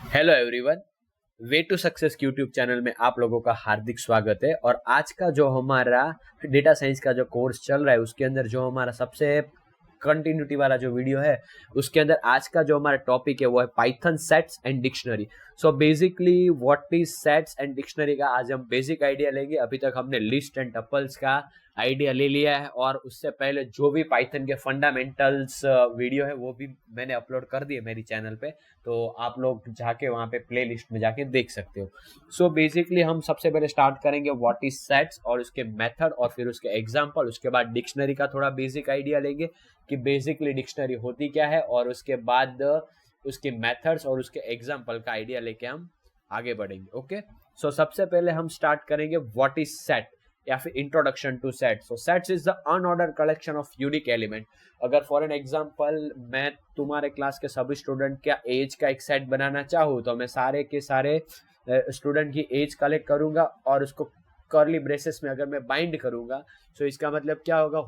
Hello everyone. Way to success YouTube channel में आप लोगों का हार्दिक स्वागत है। और आज का जो हमारा डेटा साइंस का जो कोर्स चल रहा है उसके अंदर जो हमारा सबसे कंटिन्यूटी वाला जो वीडियो है उसके अंदर आज का जो हमारा टॉपिक है वो है Python sets and dictionary. So basically what is sets and dictionary का आज हम बेसिक आइडिया लेंगे। अभी तक हमने लिस्ट एंड टपल्स का आइडिया ले लिया है और उससे पहले जो भी पाइथन के फंडामेंटल्स वीडियो है वो भी मैंने अपलोड कर दिए मेरी चैनल पे, तो आप लोग जाके वहाँ पे प्ले लिस्ट में जाके देख सकते हो। सो बेसिकली हम सबसे पहले स्टार्ट करेंगे व्हाट इज सेट्स और उसके मेथड और फिर उसके एग्जांपल। उसके बाद डिक्शनरी का थोड़ा बेसिक आइडिया लेंगे कि बेसिकली डिक्शनरी होती क्या है और उसके बाद उसके मेथड्स और उसके एग्जांपल का आइडिया लेके हम आगे बढ़ेंगे। ओके, सो सबसे पहले हम स्टार्ट करेंगे व्हाट इज सेट या फिर introduction to set. So sets is the unordered collection of unique element. अगर फॉर एन एग्जांपल मैं तुम्हारे क्लास के सभी स्टूडेंट का एज का एक सेट बनाना चाहूँ तो मैं सारे के सारे स्टूडेंट की एज कलेक्ट करूंगा और उसको कर्ली ब्रेसेस में अगर मैं बाइंड करूंगा तो इसका मतलब क्या होगा,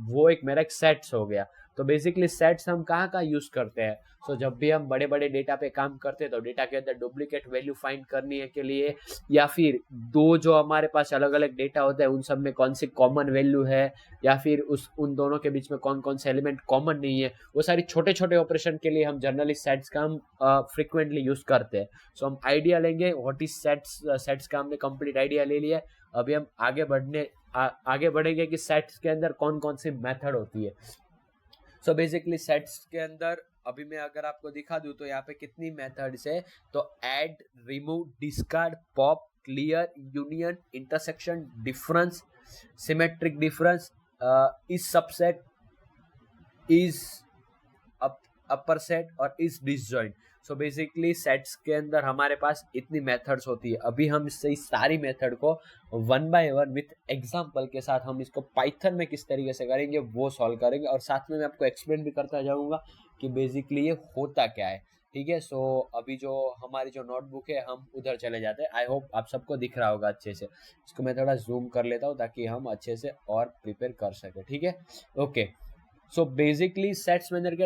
वो एक मेरा एक सेट्स हो गया। तो बेसिकली सेट्स हम कहाँ कहाँ यूज करते हैं। सो जब भी हम बड़े बड़े डेटा पे काम करते हैं तो डेटा के अंदर डुप्लीकेट वैल्यू फाइंड करने के लिए, या फिर दो जो हमारे पास अलग अलग डेटा होता है उन सब में कौन सी कॉमन वैल्यू है, या फिर उन दोनों के बीच में कौन कौन से एलिमेंट कॉमन नहीं है, वो सारी छोटे छोटे ऑपरेशन के लिए हम जनरली सेट्स का हम फ्रिक्वेंटली यूज करते हैं। सो हम आइडिया लेंगे व्हाट इज सेट्स। सेट्स का हमने कंप्लीट आइडिया ले लिया। अभी हम आगे बढ़ेंगे कि सेट्स के अंदर कौन कौन सी मेथड होती है। सो बेसिकली सेट्स के अंदर अभी मैं अगर आपको दिखा दूं तो यहाँ पे कितनी मेथड्स है। तो add, remove, discard, pop, clear, union, intersection, difference, symmetric difference, is subset, is upper set और is disjoint. So basically sets के अंदर हमारे पास इतनी मेथड्स होती है। अभी हम इससे इस सारी मेथड को one by one with example के साथ हम इसको पाइथन में किस तरीके से करेंगे वो सॉल्व करेंगे और साथ में मैं आपको एक्सप्लेन भी करता जाऊंगा कि बेसिकली ये होता क्या है। ठीक है, सो अभी जो हमारी जो नोटबुक है हम उधर चले जाते हैं। आई होप आप सबको दिख रहा होगा अच्छे से। इसको मैं थोड़ा जूम कर लेता हूँ ताकि हम अच्छे से और प्रिपेयर कर सके। ठीक है, ओके। सो बेसिकली सेट्स में के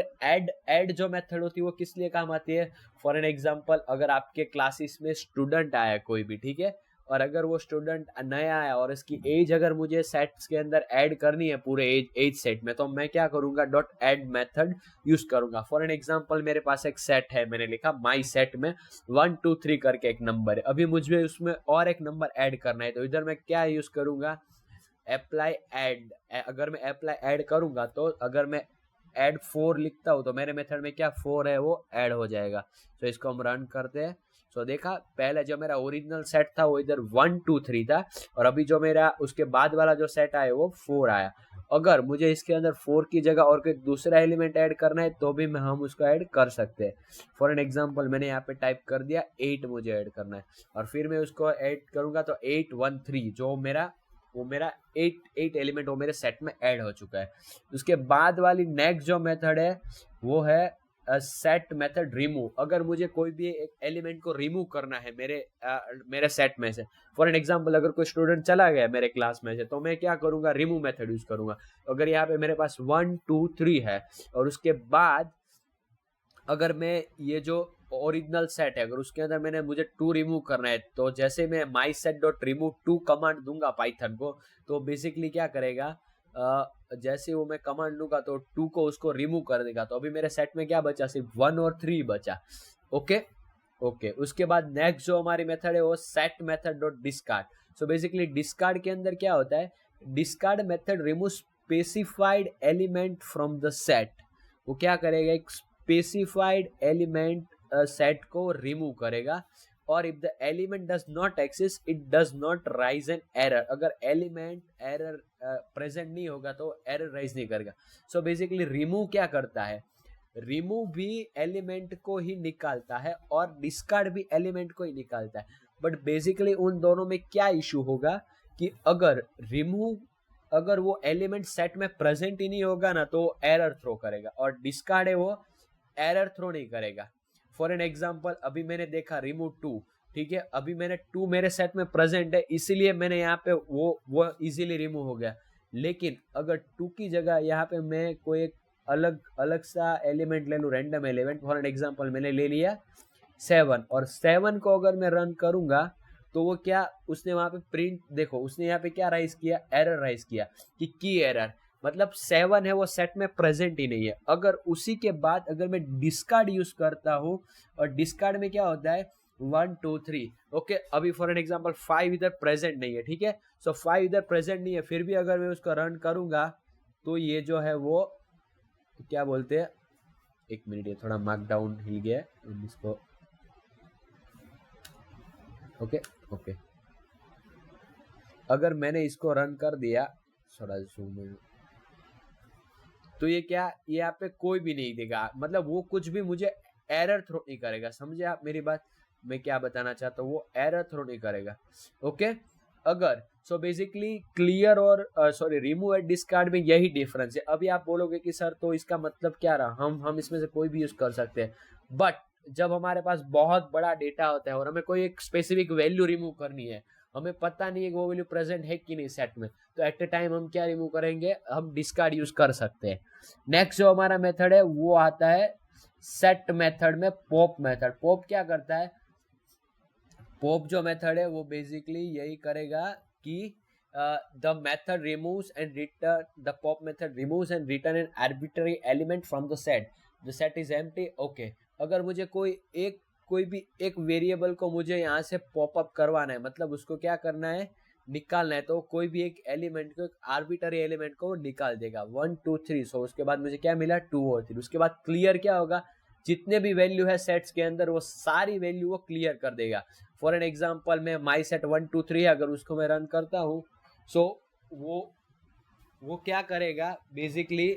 ऐड जो मेथड होती है वो किस लिए काम आती है। फॉर एन एग्जांपल, अगर आपके क्लासेस में स्टूडेंट आया कोई भी, ठीक है, और अगर वो स्टूडेंट नया आया और इसकी एज अगर मुझे सेट्स के अंदर ऐड करनी है पूरे एज सेट में, तो मैं क्या करूंगा, डॉट ऐड मेथड यूज करूंगा। फॉर एन एग्जांपल मेरे पास एक सेट है, मैंने लिखा माई सेट में 1 2 3 करके एक नंबर है। अभी मुझे उसमें और एक नंबर ऐड करना है तो इधर मैं क्या यूज करूंगा, अप्लाई ऐड। अगर मैं अप्लाई ऐड करूंगा तो अगर मैं ऐड 4 लिखता हूँ तो मेरे मेथड में क्या 4 है वो ऐड हो जाएगा। तो इसको हम रन करते हैं। सो देखा, पहले जो मेरा ओरिजिनल सेट था वो इधर 1 2 3 था और अभी जो मेरा उसके बाद वाला जो सेट आया वो 4 आया। अगर मुझे इसके अंदर 4 की जगह और कोई दूसरा एलिमेंट ऐड करना है तो भी हम उसको ऐड कर सकते हैं। फॉर एन एग्जांपल मैंने यहाँ पे टाइप कर दिया 8 मुझे ऐड करना है और फिर मैं उसको ऐड करूंगा तो 8 1 3 जो मेरा 8 एलिमेंट वो मेरे सेट में ऐड हो चुका है। उसके बाद वाली नेक्स्ट जो मेथड है वो है सेट मेथड रिमूव। अगर मुझे कोई भी एक एलिमेंट को रिमूव करना है मेरे सेट में से, फॉर एन एग्जांपल अगर कोई स्टूडेंट चला गया मेरे क्लास में से तो मैं क्या करूंगा, रिमूव मेथड यूज करूंगा। अगर यहाँ पे मेरे पास 1 2 3 है और उसके बाद अगर मैं ये जो ओरिजिनल सेट है अगर उसके अंदर मैंने मुझे 2 रिमूव करना है तो जैसे मैं my set dot remove 2 command दूंगा पाइथन को तो बेसिकली क्या करेगा, जैसे वो मैं कमांड दूंगा तो 2 को उसको रिमूव कर देगा। तो अभी मेरे सेट में क्या बचा, सिर्फ 1 और 3 बचा। ओके ओके, उसके बाद नेक्स्ट जो हमारी मेथड है वो set method dot discard. So basically discard के अंदर क्या होता है, discard method remove specified element from the set. वो क्या करेगा, एक स्पेसिफाइड एलिमेंट सेट को रिमूव करेगा और if the element does not exist it does not rise an error. अगर एलिमेंट एरर प्रेजेंट नहीं होगा तो एरर राइज नहीं करेगा। सो बेसिकली रिमूव क्या करता है, रिमूव भी एलिमेंट को ही निकालता है और डिस्कार्ड भी एलिमेंट को ही निकालता है। बट बेसिकली उन दोनों में क्या इशू होगा कि अगर रिमूव अगर वो एलिमेंट सेट में प्रेजेंट ही नहीं होगा ना तो एरर थ्रो करेगा और डिस्कार्ड है वो एरर थ्रो नहीं करेगा। फॉर एन एग्जाम्पल अभी मैंने देखा रिमूव 2, ठीक है, अभी मैंने 2 मेरे सेट में प्रेजेंट है इसीलिए मैंने यहाँ पे वो इजीली रिमूव हो गया। लेकिन अगर 2 की जगह यहाँ पे मैं कोई एक अलग अलग सा एलिमेंट ले लूँ, random element, for an example मैंने ले लिया 7, और 7 को अगर मैं रन करूंगा तो वो क्या, उसने वहां पे प्रिंट, देखो उसने यहाँ पे क्या राइज किया, एरर राइज किया कि की एरर, मतलब 7 है वो सेट में प्रेजेंट ही नहीं है। अगर उसी के बाद अगर मैं डिस्कार्ड यूज करता हूँ, और डिस्कार्ड में क्या होता है 1 2 3, ओके, अभी फॉर एन एग्जांपल 5 इधर प्रेजेंट नहीं है, ठीक है, सो 5 इधर प्रेजेंट नहीं है, फिर भी अगर मैं उसको रन करूंगा तो ये जो है वो क्या बोलते हैं, एक मिनट, ये थोड़ा मार्कडाउन हिल गया है इसको, ओके ओके, अगर मैंने इसको रन कर दिया, थोड़ा जूम इन, तो ये क्या, ये यहाँ पे कोई भी नहीं देगा, मतलब वो कुछ भी मुझे एरर थ्रो नहीं करेगा, समझे आप मेरी बात, मैं क्या बताना चाहता हूँ, वो एरर थ्रो नहीं करेगा, ओके। अगर सो बेसिकली क्लियर और सॉरी रिमूव एट डिस्कार्ड में यही डिफरेंस है। अभी आप बोलोगे कि सर तो इसका मतलब क्या रहा, हम इसमें से कोई भी यूज कर सकते हैं, बट जब हमारे पास बहुत बड़ा डेटा होता है और हमें कोई एक स्पेसिफिक वैल्यू रिमूव करनी है, हमें पता नहीं है कि वो वैल्यू प्रेजेंट है कि नहीं सेट में, तो एट ए टाइम हम क्या रिमूव करेंगे, हम डिस्कार्ड यूज कर सकते हैं। नेक्स्ट जो हमारा मेथड है वो आता है सेट मेथड में पॉप मेथड। पॉप क्या करता है, पॉप जो मेथड है वो बेसिकली यही करेगा कि the method removes and return, the pop method removes and return N arbitrary element from the set is empty, okay. अगर मुझे कोई भी एक वेरिएबल को मुझे यहाँ से पॉप अप करवाना है, मतलब उसको क्या करना है, निकालना है, तो कोई भी एक एलिमेंट को, एक आर्बिटरी एलिमेंट को निकाल देगा 1 2 3, सो उसके बाद मुझे क्या मिला 2 और 3, उसके बाद क्लियर क्या होगा, जितने भी वैल्यू है सेट्स के अंदर वो सारी वैल्यू वो क्लियर कर देगा। फॉर एन एग्जांपल में माई सेट 1 2 3 है, अगर उसको मैं रन करता हूँ, सो वो क्या करेगा बेसिकली,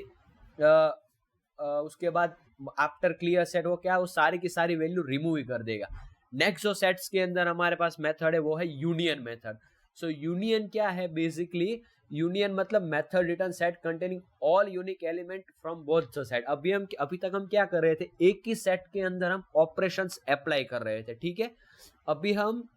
उसके बाद आफ्टर क्लियर सेट वो क्या, वो सारी की सारी वैल्यू रिमूव ही कर देगा। नेक्स्ट जो सेट्स के अंदर हमारे पास मेथड है वो है यूनियन मेथड। सो यूनियन क्या है बेसिकली, यूनियन मतलब method return set containing all unique element from both the set. अभी तक हम क्या कर रहे थे, एक ही सेट के अंदर हम ऑपरेशंस अप्लाई कर रहे थे, ठीक है। अभी हम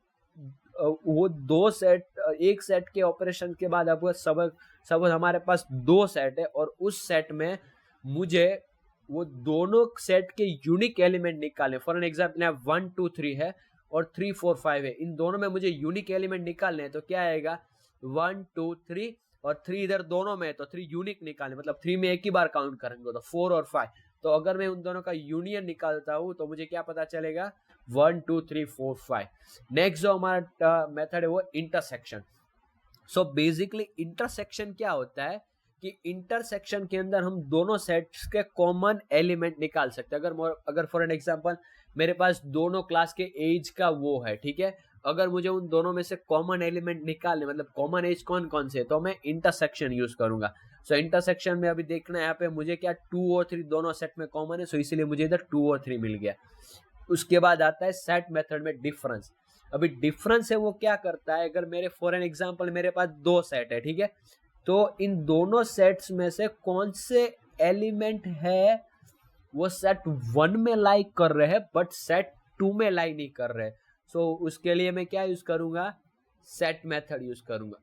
वो दो सेट, एक सेट के ऑपरेशन के बाद अब सब हमारे पास दो सेट है, और उस सेट में मुझे वो दोनों सेट के यूनिक एलिमेंट निकालने। फॉर एन एग्जाम्पल यहाँ 1 2 3 है और 3 4 5 है, इन दोनों में मुझे यूनिक एलिमेंट निकालने हैं, तो क्या आएगा 1 2 3 और 3 इधर दोनों में है, तो 3 यूनिक निकालने, मतलब 3 में एक ही बार काउंट करेंगे तो 4 और 5। तो अगर मैं उन दोनों का यूनियन निकालता हूँ तो मुझे क्या पता चलेगा 1 2 3 4 5। नेक्स्ट जो हमारा मेथड है वो इंटरसेक्शन। सो बेसिकली इंटरसेक्शन क्या होता है कि इंटरसेक्शन के अंदर हम दोनों सेट्स के कॉमन एलिमेंट निकाल सकते हैं। अगर फॉर एन एग्जांपल मेरे पास दोनों क्लास के एज का वो है, ठीक है, अगर मुझे उन दोनों में से कॉमन एलिमेंट निकालने, मतलब कॉमन एज कौन कौन से, तो मैं इंटरसेक्शन यूज करूंगा। सो इंटरसेक्शन में अभी देखना है यहाँ पे मुझे क्या 2 और 3 दोनों सेट में कॉमन है, सो इसीलिए मुझे इधर 2 और 3 मिल गया। उसके बाद आता है सेट मेथड में डिफरेंस। अभी डिफरेंस है वो क्या करता है, अगर मेरे फॉर एन एग्जांपल मेरे पास दो सेट है, ठीक है, तो इन दोनों सेट्स में से कौन से एलिमेंट है वो सेट 1 में लाई कर रहे हैं बट सेट 2 में लाई नहीं कर रहे। सो उसके लिए मैं क्या यूज करूंगा, सेट मेथड यूज करूंगा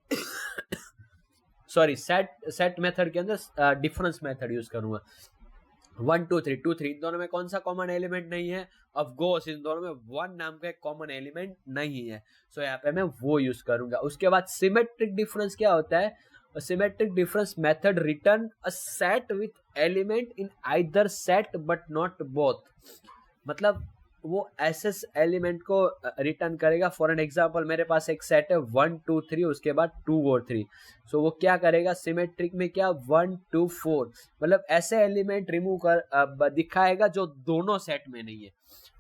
सॉरी, सेट मेथड के अंदर डिफरेंस मेथड यूज करूंगा। 1 2 3 2 3 इन दोनों में कौन सा कॉमन एलिमेंट नहीं है, ऑफ कोर्स इन दोनों में 1 नाम का एक कॉमन एलिमेंट नहीं है, सो यहाँ पे मैं वो यूज करूंगा। उसके बाद सिमेट्रिक डिफरेंस क्या होता है, symmetric difference method return a set with element in either set but not both, मतलब वो ऐसे एलिमेंट को रिटर्न करेगा। फॉर एन एग्जांपल मेरे पास एक सेट है 1 2 3 उसके बाद 2 और 3, सो वो क्या करेगा सिमेट्रिक में क्या 1 2 4, मतलब ऐसे एलिमेंट रिमूव कर दिखाएगा जो दोनों सेट में नहीं है,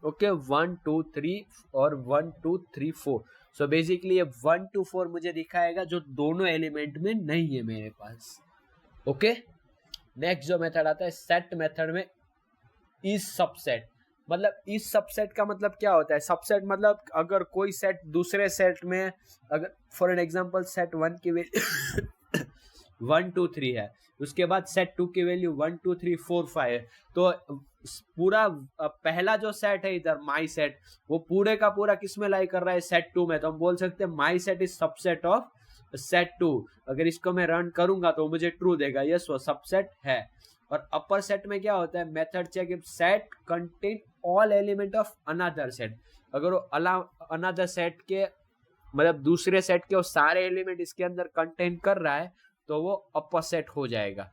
ओके 1 2 3 और 1 2 3 4। सो बेसिकली ये 1 2 4 मुझे दिखाएगा जो दोनों एलिमेंट में नहीं है मेरे पास, ओके। नेक्स्ट जो मेथड आता है सेट मेथड में इज सबसेट। मतलब इस सबसेट का मतलब क्या होता है, सबसेट मतलब अगर कोई सेट दूसरे सेट में, अगर फॉर एन एग्जांपल सेट 1 की वैल्यू 1 2 3 है, उसके बाद सेट 2 की वैल्यू 1 2 3 4 5 है, तो पूरा पहला जो सेट है इधर माई सेट, वो पूरे का पूरा किस में लाई कर रहा है सेट 2 में, तो हम बोल सकते हैं my set is subset of set 2। अगर इसको मैं रन करूंगा तो मुझे ट्रू देगा, यस वो सबसेट है। और अपर सेट में क्या होता है, method check if set contain all element of another set. अगर वो अनदर सेट के मतलब दूसरे सेट के वो सारे एलिमेंट इसके अंदर कंटेन कर रहा है तो वो अपर सेट हो जाएगा।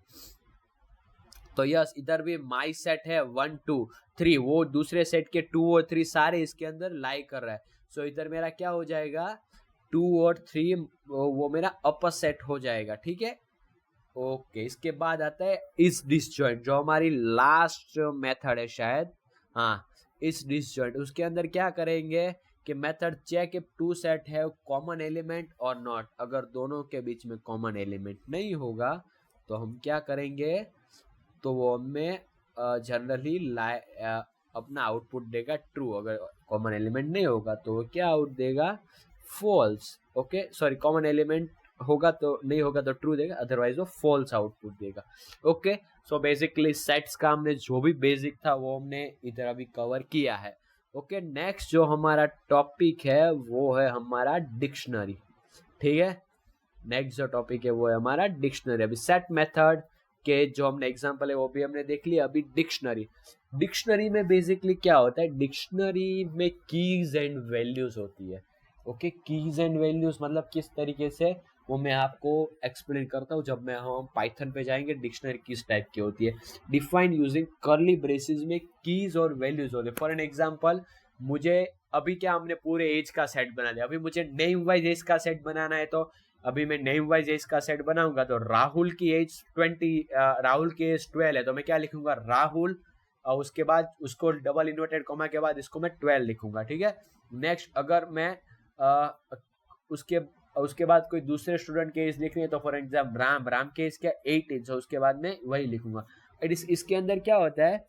तो यस, इधर भी माई सेट है 1 2 3, वो दूसरे सेट के 2 और 3 सारे इसके अंदर लाई कर रहा है। सो इधर मेरा क्या हो जाएगा, 2 और 3 वो मेरा अपर सेट हो जाएगा। ठीक है, ओके। इसके बाद आता है इस डिसजॉइंट, जो हमारी लास्ट मेथड है शायद, हाँ इस डिसजॉइंट। उसके अंदर क्या करेंगे कि method check if two set है कॉमन एलिमेंट और नॉट। अगर दोनों के बीच में कॉमन एलिमेंट नहीं होगा तो हम क्या करेंगे, तो वो हमें जनरली अपना आउटपुट देगा ट्रू। अगर कॉमन एलिमेंट नहीं होगा तो वो क्या आउट देगा, false. Okay sorry, common element होगा तो नहीं होगा तो ट्रू देगा, अदरवाइज वो फॉल्स आउटपुट देगा। ओके, सो बेसिकली सेट्स का हमने जो भी बेसिक था वो हमने इधर अभी कवर किया है। ओके, नेक्स्ट जो हमारा टॉपिक है वो है हमारा डिक्शनरी। ठीक है, नेक्स्ट जो टॉपिक है वो है हमारा डिक्शनरी। अभी सेट मेथड के जो हमने एग्जांपल है वो भी हमने देख लिया। अभी डिक्शनरी में बेसिकली क्या होता है, डिक्शनरी में कीज एंड वैल्यूज होती है। ओके, कीज एंड वैल्यूज मतलब किस तरीके से, वो मैं आपको एक्सप्लेन करता हूँ जब हम पाइथन पे जाएंगे। डिक्शनरी किस टाइप की होती है, डिफाइन यूजिंग कर्ली ब्रेसेस में कीज और वैल्यूज होते हैं। फॉर एन एग्जांपल, मुझे अभी क्या, हमने पूरे एज का सेट बना दिया। अभी मुझे नेम वाइज एज का सेट बनाना है, तो अभी मैं नेम वाइज एज का सेट बनाऊंगा। तो राहुल की एज 20, राहुल की एज 12 है, तो मैं क्या लिखूंगा, राहुल, और उसके बाद उसको डबल इन्वर्टेड कॉमा के बाद इसको मैं 12 लिखूंगा। ठीक है, नेक्स्ट अगर मैं उसके बाद कोई दूसरे स्टूडेंट के एज लिखनी है, तो फॉर एग्जाम्पल राम के एज क्या 18, तो उसके बाद मैं वही लिखूंगा। इसके अंदर क्या होता है,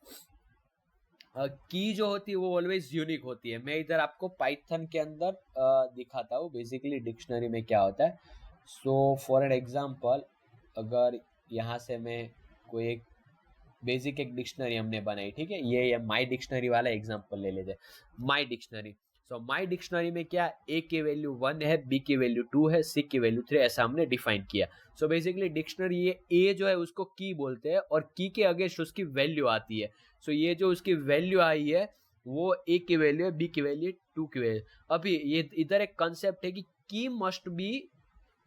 की जो होती है वो ऑलवेज यूनिक होती है। मैं इधर आपको पाइथन के अंदर दिखाता हूँ बेसिकली डिक्शनरी में क्या होता है। सो फॉर एन एग्जांपल, अगर यहाँ से मैं कोई एक बेसिक एक डिक्शनरी हमने बनाई, ठीक है, ये माई डिक्शनरी वाला एग्जांपल ले लेते हैं, माई डिक्शनरी। सो माई डिक्शनरी में क्या, ए की वैल्यू 1 है, बी की वैल्यू 2 है, सी की वैल्यू 3, ऐसा हमने डिफाइन किया। सो बेसिकली डिक्शनरी, ये ए जो है उसको की बोलते हैं और की के अगेंस्ट उसकी वैल्यू आती है। सो ये जो उसकी वैल्यू आई है वो ए की वैल्यू है, बी की वैल्यू 2 की वैल्यू। अभी ये इधर एक कंसेप्ट है कि की must be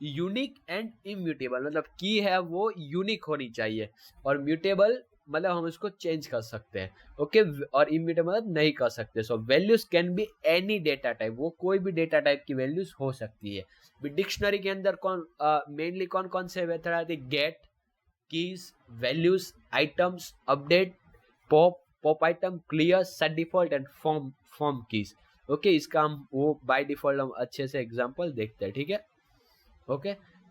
unique and immutable, मतलब की है वो यूनिक होनी चाहिए, और म्यूटेबल मतलब हम इसको चेंज कर सकते हैं। ओके, और इम्यूटेबल मतलब नहीं कर सकते। So values can be any data type, वो कोई भी डेटा टाइप की वैल्यूज हो सकती है। डिक्शनरी के अंदर मेनली कौन कौन से मेथड आते हैं, get, keys, values, items, update, pop item, clear, set default and from keys. Okay, इसका हम वो बाय डिफॉल्ट हम अच्छे से एग्जांपल देखते हैं। ठीक है, ओके,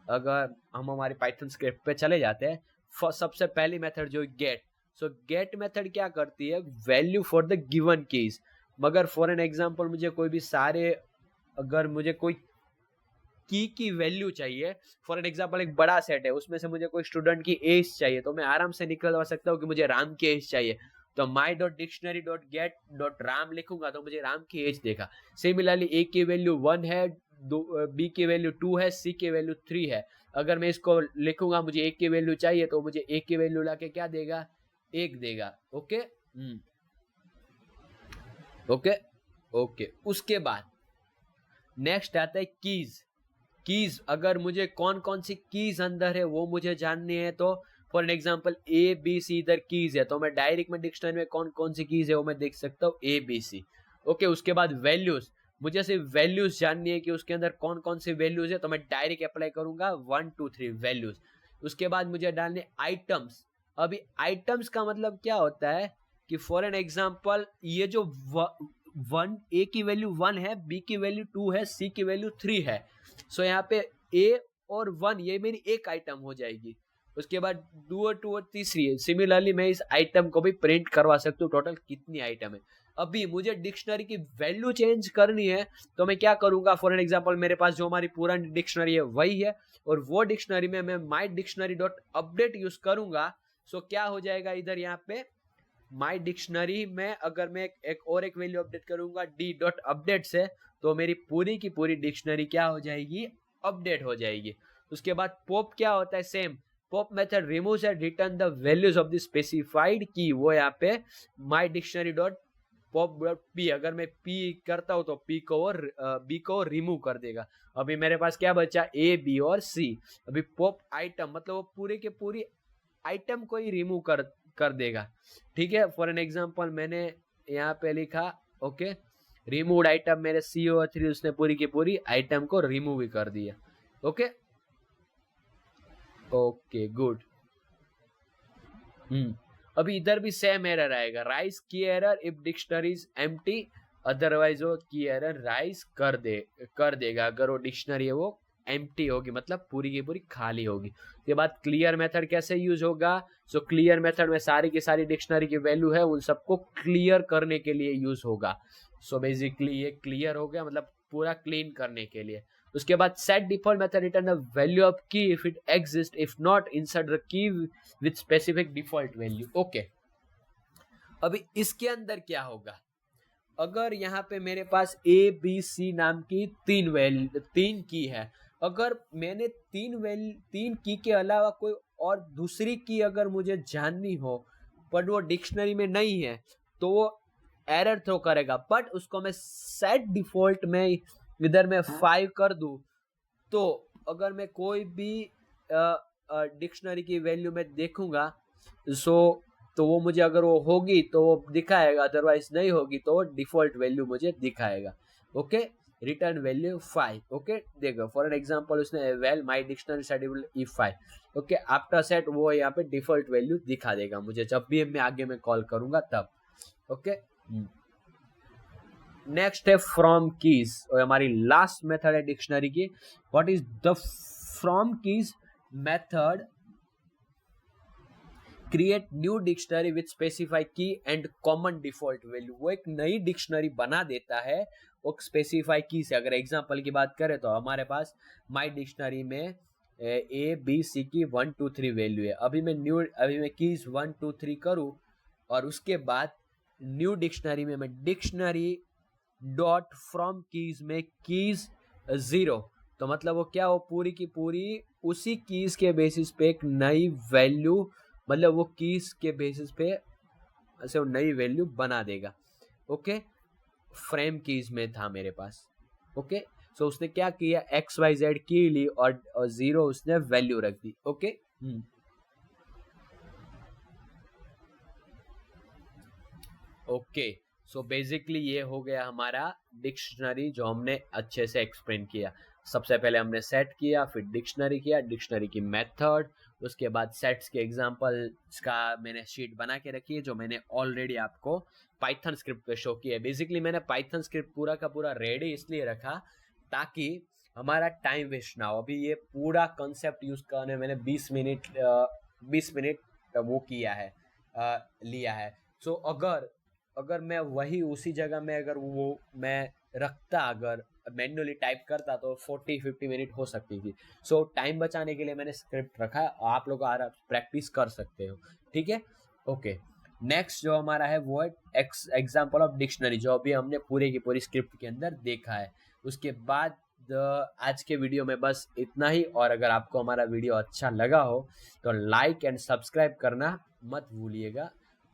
अगर हम हमारे पाइथन स्क्रिप्ट पे चले जाते हैं, सबसे पहली मेथड जो गेट। सो गेट मेथड क्या करती है, value for the given keys. मगर फॉर एन एग्जांपल मुझे कोई भी सारे, अगर मुझे कोई की वैल्यू चाहिए, फॉर एन एग्जांपल एक बड़ा सेट है, उसमें से मुझे कोई स्टूडेंट की एज चाहिए, तो मैं आराम से निकलवा सकता हूँ कि मुझे राम की एज चाहिए। तो my.dictionary.get.ram लिखूंगा तो मुझे राम की एज देगा। सिमिलरली ए की वैल्यू 1 है, बी की वैल्यू 2 है, सी की वैल्यू 3 है। अगर मैं इसको लिखूंगा मुझे ए की वैल्यू चाहिए, तो मुझे ए की वैल्यू लाके क्या देगा, 1 देगा। ओके, ओके, उसके बाद नेक्स्ट आता है कीज। अगर मुझे कौन कौन सी कीज अंदर है वो मुझे जाननी है, तो for an example A B C इधर कीज है, तो मैं डायरेक्ट में डिक्शनरी में कौन कौन सी कीज है वो मैं देख सकता हूँ, ए बी सी। ओके, उसके बाद वैल्यूज, मुझे सिर्फ वैल्यूज जाननी है कि उसके अंदर कौन कौन सी वैल्यूज है, तो मैं डायरेक्ट अप्लाई करूंगा 1 2 3 वैल्यूज। उसके बाद मुझे डालने आइटम्स। अभी आइटम्स का मतलब क्या होता है कि फॉर एन एग्जाम्पल ये जो 1 ए की वैल्यू 1 है, बी की वैल्यू 2 है, सी की वैल्यू 3 है। सो यहाँ पे ए और 1 ये मेरी एक आइटम हो जाएगी। उसके बाद 2 और तीसरी है। सिमिलरली मैं इस आइटम को भी प्रिंट करवा सकता हूँ, टोटल कितनी आइटम है। अभी मुझे डिक्शनरी की वैल्यू चेंज करनी है, तो मैं क्या करूंगा, फॉर एन एग्जांपल मेरे पास जो हमारी पुरानी डिक्शनरी है वही है, और वो डिक्शनरी में मैं माई डिक्शनरी डॉट अपडेट यूज करूंगा। सो क्या हो जाएगा, इधर यहाँ पे माई डिक्शनरी में अगर मैं एक वैल्यू अपडेट करूंगा डी डॉट अपडेट से, तो मेरी पूरी की पूरी डिक्शनरी क्या हो जाएगी, अपडेट हो जाएगी। उसके बाद पॉप क्या होता है, same pop method removes and return the values of the specified key. वो यहाँ पे my dictionary dot pop dot p, अगर मैं पी करता हूँ तो पी को और बी को रिमूव कर देगा। अभी मेरे पास क्या बचा, ए बी और सी। अभी पॉप आइटम मतलब वो पूरे के पूरी आइटम को ही रिमूव कर देगा। ठीक है, फॉर एन एग्जांपल मैंने यहाँ पे लिखा ओके रिमूव्ड आइटम, मेरे CO3 उसने पूरी की पूरी आइटम को रिमूव ही कर दिया। Okay okay good. अभी इधर भी सेम एरर आएगा, राइज की error if dictionary is empty, otherwise वो की एरर राइज कर देगा अगर वो डिक्शनरी है वो एम्प्टी होगी, मतलब पूरी की पूरी खाली होगी। उसके बाद क्लियर मेथड कैसे यूज होगा, सो क्लियर मेथड में सारी की सारी डिक्शनरी की वैल्यू है उन सबको क्लियर करने के लिए यूज होगा। सो बेसिकली ये क्लियर हो गया, मतलब पूरा क्लीन करने के लिए। उसके बाद set default method return the value of key if it exist, if not insert the key with specific default value. Okay, अभी इसके अंदर क्या होगा, अगर यहाँ पे मेरे पास ए बी सी नाम की तीन की है, अगर मैंने तीन की के अलावा कोई और दूसरी की अगर मुझे जाननी हो पर वो डिक्शनरी में नहीं है तो वो एरर थ्रो करेगा। बट उसको मैं सेट डिफॉल्ट में इधर मैं 5 कर दूं तो अगर मैं कोई भी डिक्शनरी की वैल्यू में देखूंगा तो वो मुझे अगर वो होगी तो वो दिखाएगा, अदरवाइज नहीं होगी तो वो डिफॉल्ट वैल्यू मुझे दिखाएगा। Okay, return value 5। ओके देखो फॉर एन एग्जांपल उसने well my dictionary schedule E5 okay after set, वो यहाँ पे डिफॉल्ट वैल्यू दिखा देगा मुझे जब भी मैं आगे में कॉल करूंगा तब। ओके नेक्स्ट है फ्रॉम कीज, और हमारी लास्ट मेथड है डिक्शनरी की। What is the from keys method, create new dictionary with specify की एंड कॉमन डिफॉल्ट वैल्यू। वो एक नई डिक्शनरी बना देता है वो स्पेसिफाई की से। अगर एग्जांपल की बात करें तो हमारे पास माई डिक्शनरी में ए बी सी की 1 2 3 वैल्यू है। अभी मैं कीज 1 2 3 करूं और उसके बाद न्यू डिक्शनरी में मैं डिक्शनरी डॉट फ्रॉम कीज में कीज 0, तो मतलब वो क्या, वो पूरी की पूरी उसी कीज के बेसिस पे एक नई वैल्यू, मतलब वो कीज के बेसिस पे ऐसे वो नई वैल्यू बना देगा। ओके, फ्रेम कीज में था मेरे पास। ओके सो उसने क्या किया, XYZ की ली और 0 उसने वैल्यू रख दी। ओके ओके सो बेसिकली ये हो गया हमारा डिक्शनरी जो हमने अच्छे से एक्सप्लेन किया। सबसे पहले हमने सेट किया, फिर डिक्शनरी किया, डिक्शनरी की मेथड, उसके बाद सेट्स के एग्जांपल्स का मैंने शीट बना के रखी है जो मैंने ऑलरेडी आपको पाइथन स्क्रिप्ट पे शो किया है। बेसिकली मैंने पाइथन स्क्रिप्ट पूरा का पूरा रेडी इसलिए रखा ताकि हमारा टाइम वेस्ट ना हो। अभी ये पूरा कंसेप्ट यूज करने मैंने 20 मिनट वो किया है, लिया है। सो अगर मैं वही उसी जगह में अगर वो मैं रखता, अगर मैन्युअली टाइप करता तो 40-50 मिनट हो सकती थी। सो टाइम बचाने के लिए मैंने स्क्रिप्ट रखा है, आप लोग प्रैक्टिस कर सकते हो। ठीक है ओके, नेक्स्ट जो हमारा है वो है एग्जाम्पल ऑफ डिक्शनरी, जो अभी हमने पूरे की पूरी स्क्रिप्ट के अंदर देखा है। उसके बाद आज के वीडियो में बस इतना ही, और अगर आपको हमारा वीडियो अच्छा लगा हो तो लाइक एंड सब्सक्राइब करना मत भूलिएगा।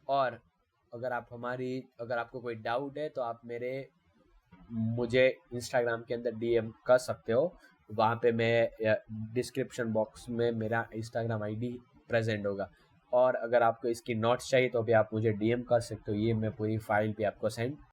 और अगर आपको कोई डाउट है तो आप मुझे इंस्टाग्राम के अंदर DM कर सकते हो, वहाँ पे मैं डिस्क्रिप्शन बॉक्स में मेरा इंस्टाग्राम ID प्रेजेंट होगा। और अगर आपको इसकी नोट्स चाहिए तो भी आप मुझे DM कर सकते हो, ये मैं पूरी फाइल पे आपको सेंड